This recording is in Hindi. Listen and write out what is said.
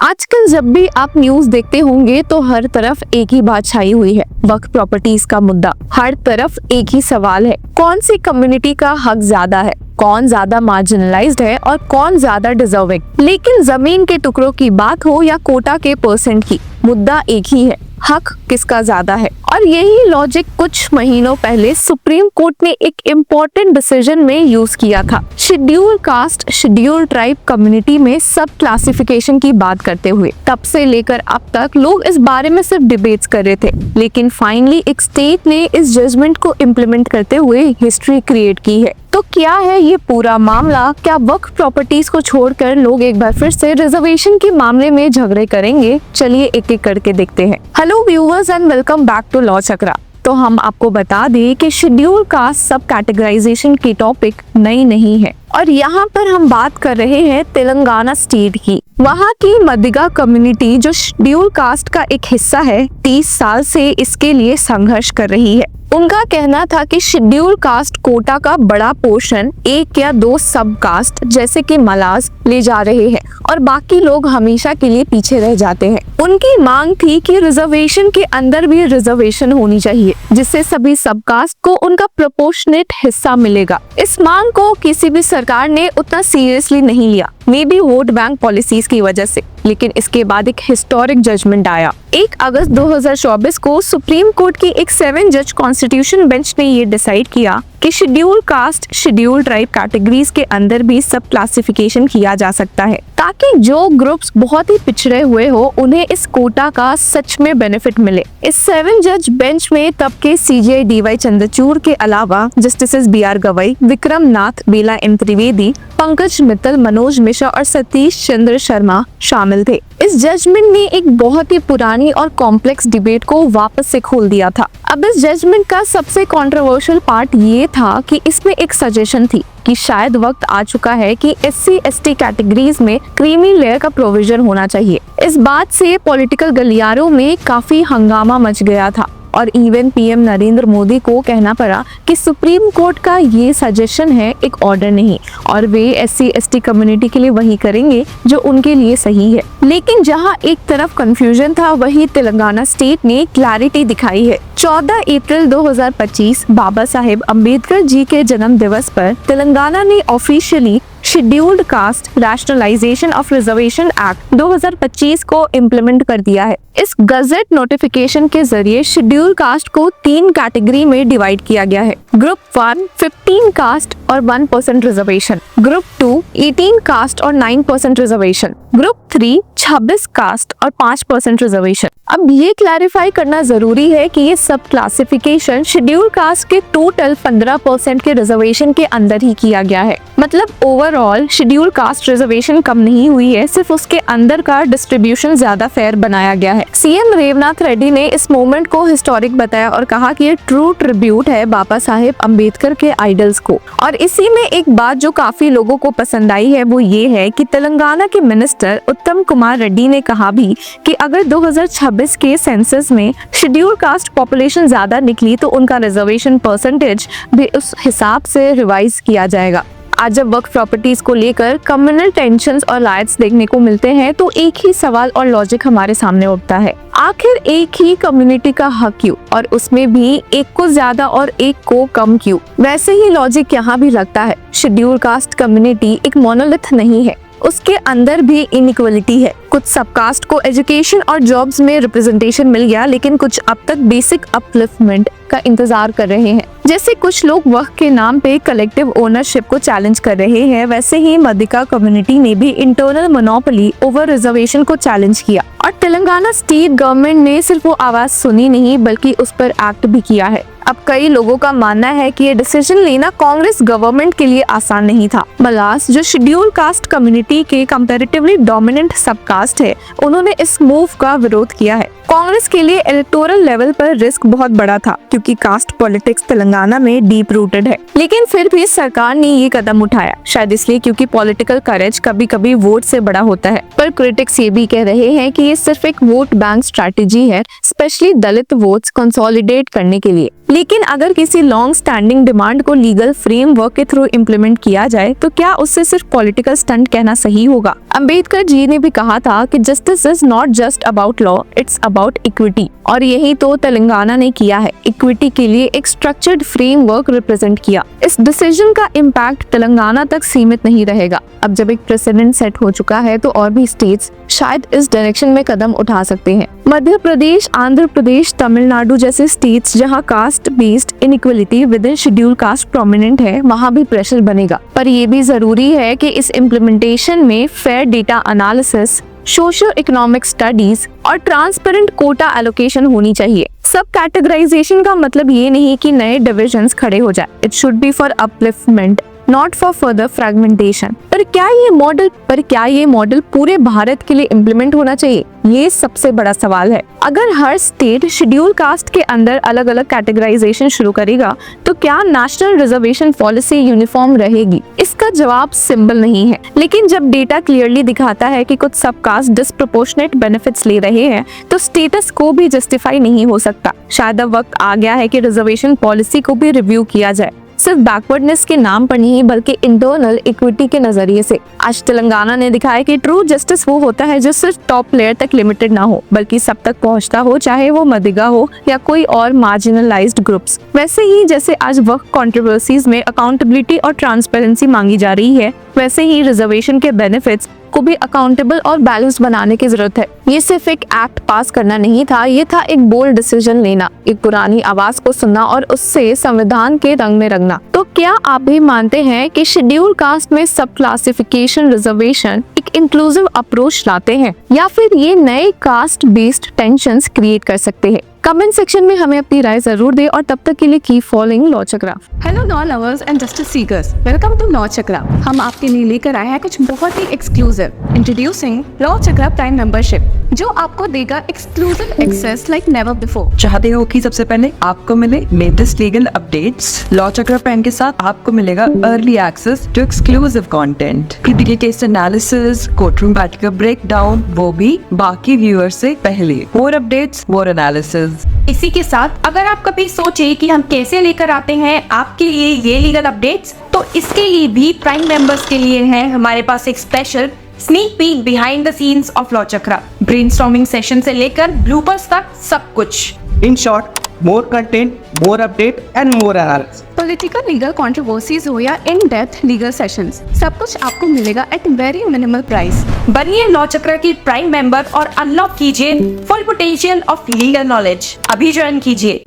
आजकल जब भी आप न्यूज देखते होंगे तो हर तरफ एक ही बात छाई हुई है, वक्फ प्रॉपर्टीज का मुद्दा। हर तरफ एक ही सवाल है, कौन सी कम्युनिटी का हक ज्यादा है, कौन ज्यादा मार्जिनलाइज्ड है और कौन ज्यादा डिजर्विंग। लेकिन जमीन के टुकड़ों की बात हो या कोटा के परसेंट की, मुद्दा एक ही है, हक किसका ज्यादा है। और यही लॉजिक कुछ महीनों पहले सुप्रीम कोर्ट ने एक इम्पोर्टेंट डिसीजन में यूज किया था। Schedule caste schedule tribe community में सब क्लासिफिकेशन की बात करते हुए तब से लेकर अब तक लोग इस बारे में सिर्फ डिबेट्स कर रहे थे, लेकिन फाइनली एक स्टेट ने इस जजमेंट को इम्प्लीमेंट करते हुए हिस्ट्री क्रिएट की है। तो क्या है ये पूरा मामला? क्या वक्फ प्रॉपर्टीज को छोड़कर लोग एक बार फिर से रिजर्वेशन के मामले में झगड़े करेंगे? चलिए एक एक करके देखते हैं। Hello viewers and welcome back to Law Chakra. तो हम आपको बता दें कि शेड्यूल कास्ट सब कैटेगराइजेशन की टॉपिक नई नहीं है और यहाँ पर हम बात कर रहे हैं तेलंगाना स्टेट की। वहाँ की मदिगा कम्युनिटी जो शेड्यूल कास्ट का एक हिस्सा है, 30 साल से इसके लिए संघर्ष कर रही है। उनका कहना था कि शेड्यूल कास्ट कोटा का बड़ा पोर्शन एक या दो सब कास्ट जैसे कि मलाज ले जा रहे हैं और बाकी लोग हमेशा के लिए पीछे रह जाते हैं। उनकी मांग थी कि रिजर्वेशन के अंदर भी रिजर्वेशन होनी चाहिए, जिससे सभी सब कास्ट को उनका प्रोपोर्शनेट हिस्सा मिलेगा। इस मांग को किसी भी सरकार ने उतना सीरियसली नहीं लिया, may be vote bank policies की वजह से। लेकिन इसके बाद एक हिस्टोरिक जजमेंट आया। 1 अगस्त 2024 को सुप्रीम कोर्ट की एक 7 जज कॉन्स्टिट्यूशन बेंच ने ये डिसाइड किया कि schedule caste schedule tribe categories के अंदर भी सब क्लासिफिकेशन किया जा सकता है, ताकि जो ग्रुप्स बहुत ही पिछड़े हुए हो उन्हें इस कोटा का सच में बेनिफिट मिले। इस 7 जज बेंच में तब के CJI DY चंद्रचूड़ के अलावा जस्टिसेस BR गवई, विक्रम नाथ, बेला M त्रिवेदी, पंकज मित्तल, मनोज मिश्रा और सतीश चंद्र शर्मा शामिल थे। इस जजमेंट ने एक बहुत ही पुरानी और कॉम्प्लेक्स डिबेट को वापस से खोल दिया था। अब इस जजमेंट का सबसे कंट्रोवर्शियल पार्ट ये था कि इसमें एक सजेशन थी कि शायद वक्त आ चुका है कि SC/ST कैटेगरीज में क्रीमी लेयर का प्रोविजन होना चाहिए। इस बात से पॉलिटिकल गलियारों में काफी हंगामा मच गया था और इवन PM नरेंद्र मोदी को कहना पड़ा कि सुप्रीम कोर्ट का ये सजेशन है, एक ऑर्डर नहीं, और वे SC/ST कम्युनिटी के लिए वही करेंगे जो उनके लिए सही है। लेकिन जहां एक तरफ कंफ्यूजन था, वही तेलंगाना स्टेट ने क्लैरिटी दिखाई है। 14 अप्रैल 2025 बाबा साहेब अम्बेडकर जी के जन्म दिवस पर तेलंगाना ने officially scheduled caste rationalisation of reservation act 2025 को इम्प्लीमेंट कर दिया है। इस गजेट नोटिफिकेशन के जरिए शेड्यूल कास्ट को 3 कैटेगरी में डिवाइड किया गया है। ग्रुप 1 15 कास्ट और 1% रिजर्वेशन, ग्रुप 2 18 कास्ट और 9% रिजर्वेशन, ग्रुप 3 26 कास्ट और 5% रिजर्वेशन। अब ये क्लैरिफाई करना जरूरी है कि ये सब क्लासिफिकेशन शेड्यूल कास्ट के टोटल 15% के रिजर्वेशन के अंदर ही किया गया है। मतलब ओवरऑल शेड्यूल कास्ट रिजर्वेशन कम नहीं हुई है, सिर्फ उसके अंदर का डिस्ट्रीब्यूशन ज्यादा फेयर बनाया गया है। CM रेवनाथ रेड्डी ने इस मूवमेंट को हिस्टोरिक बताया और कहा कि ये ट्रू ट्रिब्यूट है बाबा साहेब अम्बेडकर के आइडल्स को। और इसी में एक बात जो काफी लोगों को पसंद आई है वो ये है कि तेलंगाना के मिनिस्टर उत्तम कुमार रेड्डी ने कहा भी कि अगर 2026 के सेंसस में शेड्यूल कास्ट पॉपुलेशन ज्यादा निकली तो उनका रिजर्वेशन परसेंटेज भी उस हिसाब से रिवाइज किया जाएगा। आज जब वक्फ प्रॉपर्टीज को लेकर कम्युनल टेंशंस और राइट्स देखने को मिलते हैं तो एक ही सवाल और लॉजिक हमारे सामने उठता है, आखिर एक ही कम्युनिटी का हक क्यों, और उसमें भी एक को ज्यादा और एक को कम क्यों? वैसे ही लॉजिक यहाँ भी लगता है। शेड्यूल कास्ट कम्युनिटी एक मोनोलिथ नहीं है, उसके अंदर भी इनइक्वालिटी है। कुछ सबकास्ट को एजुकेशन और जॉब्स में रिप्रेजेंटेशन मिल गया, लेकिन कुछ अब तक बेसिक अपलिफ्टमेंट का इंतजार कर रहे हैं। जैसे कुछ लोग वक्फ के नाम पे कलेक्टिव ओनरशिप को चैलेंज कर रहे हैं, वैसे ही मदिगा कम्युनिटी ने भी इंटरनल मोनोपोली ओवर रिजर्वेशन को चैलेंज किया। और तेलंगाना स्टेट गवर्नमेंट ने सिर्फ वो आवाज सुनी नहीं बल्कि उस पर एक्ट भी किया है। अब कई लोगों का मानना है कि ये डिसीजन लेना कांग्रेस गवर्नमेंट के लिए आसान नहीं था। मलास जो शेड्यूल कास्ट कम्युनिटी के कंपैरेटिवली डोमिनेंट सब कास्ट है, उन्होंने इस मूव का विरोध किया है। कांग्रेस के लिए इलेक्टोरल लेवल पर रिस्क बहुत बड़ा था क्योंकि कास्ट पॉलिटिक्स तेलंगाना में डीप रूटेड है, लेकिन फिर भी सरकार ने ये कदम उठाया, शायद इसलिए क्योंकि पॉलिटिकल करेज कभी कभी वोट से बड़ा होता है। पर क्रिटिक्स ये भी कह रहे हैं कि ये सिर्फ एक वोट बैंक स्ट्रैटेजी है, स्पेशली दलित वोट्स कंसोलिडेट करने के लिए। लेकिन अगर किसी लॉन्ग स्टैंडिंग डिमांड को लीगल फ्रेमवर्क के थ्रू इम्प्लीमेंट किया जाए तो क्या उससे सिर्फ पॉलिटिकल स्टंट कहना सही होगा? अंबेडकर जी ने भी कहा था कि justice is not just about law, it's about equity, और यही तो तेलंगाना ने किया है। इक्विटी के लिए एक स्ट्रक्चर्ड फ्रेमवर्क रिप्रेजेंट किया। इस डिसीजन का इम्पैक्ट तेलंगाना तक सीमित नहीं रहेगा। अब जब एक प्रेसिडेंट सेट हो चुका है तो और भी स्टेट्स शायद इस डायरेक्शन में कदम उठा सकते हैं। मध्य प्रदेश, आंध्र प्रदेश, तमिलनाडु जैसे स्टेट्स जहां caste based inequality with in schedule caste prominent है, वहां भी प्रेशर बनेगा। पर ये भी जरूरी है कि इस इम्प्लीमेंटेशन में fair data analysis, socio economic studies और ट्रांसपेरेंट कोटा एलोकेशन होनी चाहिए। सब कैटेगराइजेशन का मतलब ये नहीं कि नए डिविजन्स खड़े हो जाए। It should be for upliftment, not for further fragmentation. पर क्या ये मॉडल पूरे भारत के लिए इम्प्लीमेंट होना चाहिए? ये सबसे बड़ा सवाल है। अगर हर स्टेट शेड्यूल कास्ट के अंदर अलग अलग कैटेगराइजेशन शुरू करेगा तो क्या नेशनल रिजर्वेशन पॉलिसी यूनिफॉर्म रहेगी? इसका जवाब सिंपल नहीं है, लेकिन जब डेटा क्लियरली दिखाता है कि कुछ सब कास्ट डिस्प्रोपोर्शनेट बेनिफिट्स ले रहे हैं तो स्टेटस को भी जस्टिफाई नहीं हो सकता। शायद अब वक्त आ गया है कि रिजर्वेशन पॉलिसी को भी रिव्यू किया जाए, सिर्फ बैकवर्डनेस के नाम पर नहीं बल्कि इंटरनल इक्विटी के नजरिए से। आज तेलंगाना ने दिखाया कि ट्रू जस्टिस वो होता है जो सिर्फ टॉप प्लेयर तक लिमिटेड ना हो बल्कि सब तक पहुंचता हो, चाहे वो मदिगा हो या कोई और मार्जिनलाइज्ड ग्रुप्स। वैसे ही जैसे आज वक्त कंट्रोवर्सीज में अकाउंटेबिलिटी और ट्रांसपेरेंसी मांगी जा रही है, वैसे ही रिजर्वेशन के बेनिफिट्स को भी अकाउंटेबल और बैलेंस बनाने की जरूरत है। ये सिर्फ एक एक्ट पास करना नहीं था, ये था एक बोल्ड डिसीजन लेना, एक पुरानी आवाज को सुनना और उससे संविधान के रंग में रंगना। तो क्या आप भी मानते हैं कि शेड्यूल कास्ट में सब क्लासिफिकेशन रिजर्वेशन एक इंक्लूसिव अप्रोच लाते हैं या फिर ये नए कास्ट बेस्ड टेंशंस क्रिएट कर सकते हैं? कमेंट सेक्शन में हमें अपनी राय जरूर दें और तब तक के लिए keep following Law Chakra. Hello law lovers and justice seekers, welcome to Law Chakra. हम आपके लिए लेकर आए हैं कुछ बहुत ही exclusive. Introducing Law Chakra prime membership, जो आपको देगा exclusive access like never before. चाहते हो कि सबसे पहले आपको मिले latest legal updates? Law Chakra prime के साथ आपको मिलेगा early access to exclusive content, critical case analysis, courtroom battle का ब्रेकडाउन, वो भी बाकी व्यूअर्स से पहले। मोर अपडेट्स, मोर एनालिसिस। इसी के साथ अगर आप कभी सोचे कि हम कैसे लेकर आते हैं आपके लिए ये लीगल अपडेट्स, तो इसके लिए भी प्राइम मेंबर्स के लिए है हमारे पास एक special sneak peek behind the scenes of law chakra. Brainstorming session से लेकर ब्लूपर्स तक सब कुछ। In short, more content, more update and more analysis. Political legal controversies हो या इन डेप्थ लीगल सेशंस, सब कुछ आपको मिलेगा एट वेरी मिनिमल प्राइस। बनिए लॉ चक्र की प्राइम मेंबर और अनलॉक कीजिए full potential of legal knowledge. अभी ज्वाइन कीजिए।